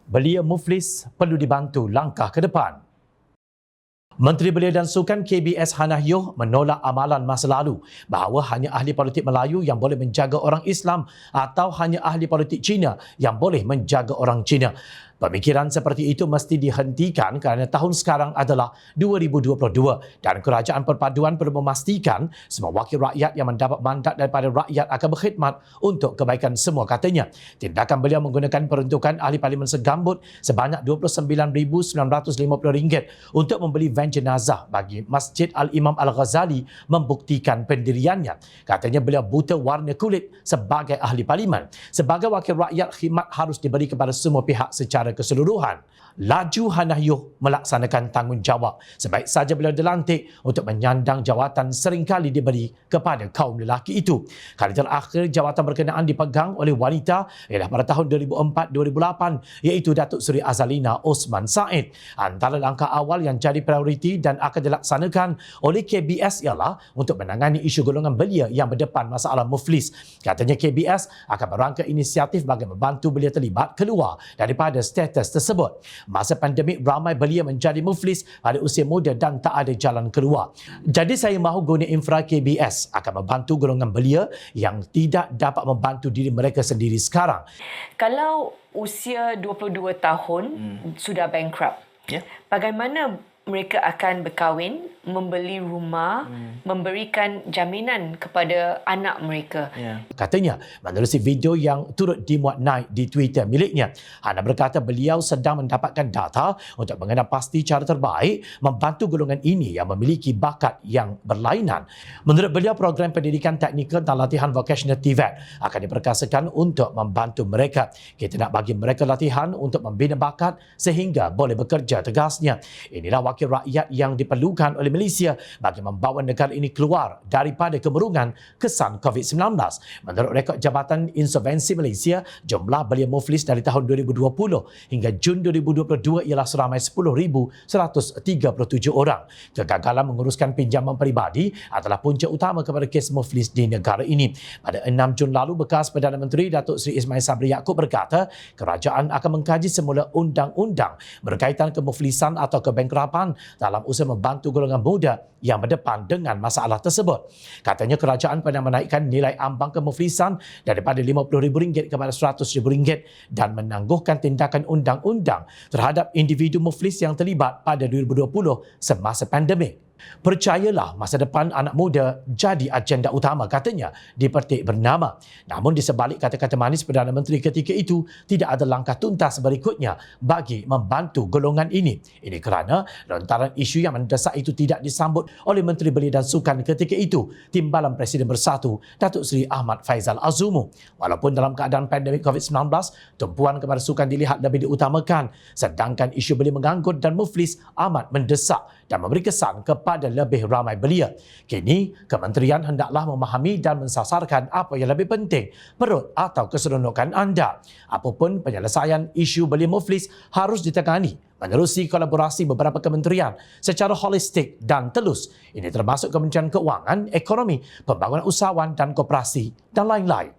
Belia Muflis perlu dibantu langkah ke depan. Menteri Belia dan Sukan KBS Hannah Yeoh menolak amalan masa lalu bahawa hanya ahli politik Melayu yang boleh menjaga orang Islam atau hanya ahli politik Cina yang boleh menjaga orang Cina. Pemikiran seperti itu mesti dihentikan kerana tahun sekarang adalah 2022 dan Kerajaan Perpaduan perlu memastikan semua wakil rakyat yang mendapat mandat daripada rakyat akan berkhidmat untuk kebaikan semua, katanya. Tindakan beliau menggunakan peruntukan ahli parlimen segambut sebanyak RM29,950 untuk membeli van jenazah bagi Masjid Al-Imam Al-Ghazali membuktikan pendiriannya. Katanya beliau buta warna kulit sebagai ahli parlimen. Sebagai wakil rakyat, khidmat harus diberi kepada semua pihak secara keseluruhan. Laju Hannah Yeoh melaksanakan tanggungjawab. Sebaik saja beliau dilantik untuk menyandang jawatan seringkali diberi kepada kaum lelaki itu. Kali terakhir jawatan berkenaan dipegang oleh wanita ialah pada tahun 2004-2008 iaitu Datuk Seri Azalina Osman Said. Antara langkah awal yang jadi prioriti dan akan dilaksanakan oleh KBS ialah untuk menangani isu golongan belia yang berdepan masalah muflis. Katanya KBS akan merangka inisiatif bagi membantu belia terlibat keluar daripada status tersebut. Masa pandemik, ramai belia menjadi muflis pada usia muda dan tak ada jalan keluar. Jadi saya mahu guna infra KBS akan membantu golongan belia yang tidak dapat membantu diri mereka sendiri sekarang. Kalau usia 22 tahun sudah bankrupt, bagaimana mereka akan berkahwin, membeli rumah, memberikan jaminan kepada anak mereka? Katanya, menerusi video yang turut dimuat naik di Twitter miliknya, Hannah berkata beliau sedang mendapatkan data untuk mengenal pasti cara terbaik membantu golongan ini yang memiliki bakat yang berlainan. Menurut beliau, program pendidikan teknikal dan latihan vocational TVET akan diperkasakan untuk membantu mereka. Kita nak bagi mereka latihan untuk membina bakat sehingga boleh bekerja, tegasnya. Inilah wakil rakyat yang diperlukan oleh Malaysia bagi membawa negara ini keluar daripada kemerungan kesan COVID-19. Menurut rekod Jabatan Insolvensi Malaysia, jumlah belia muflis dari tahun 2020 hingga Jun 2022 ialah seramai 10,137 orang. Kegagalan menguruskan pinjaman peribadi adalah punca utama kepada kes muflis di negara ini. Pada 6 Jun lalu, bekas Perdana Menteri Datuk Seri Ismail Sabri Yaakob berkata kerajaan akan mengkaji semula undang-undang berkaitan kemuflisan atau kebangkrapan dalam usaha membantu golongan muda yang berdepan dengan masalah tersebut. Katanya kerajaan pernah menaikkan nilai ambang kemuflisan daripada RM50,000 kepada RM100,000 dan menangguhkan tindakan undang-undang terhadap individu muflis yang terlibat pada 2020 semasa pandemik. Percayalah, masa depan anak muda jadi agenda utama, katanya di petik bernama. Namun di sebalik kata-kata manis Perdana Menteri ketika itu, tidak ada langkah tuntas berikutnya bagi membantu golongan ini. Ini kerana lontaran isu yang mendesak itu tidak disambut oleh Menteri Belia dan Sukan ketika itu, Timbalan Presiden Bersatu Datuk Seri Ahmad Faizal Azumu. Walaupun dalam keadaan pandemik COVID-19, tumpuan kepada sukan dilihat lebih diutamakan, sedangkan isu belia menganggut dan muflis amat mendesak dan memberi kesan kepada lebih ramai belia. Kini, kementerian hendaklah memahami dan mensasarkan apa yang lebih penting, perut atau keseronokan anda. Apapun penyelesaian isu belia muflis harus ditangani menerusi kolaborasi beberapa kementerian secara holistik dan telus. Ini termasuk Kementerian Keuangan, Ekonomi, Pembangunan Usahawan dan Koperasi dan lain-lain.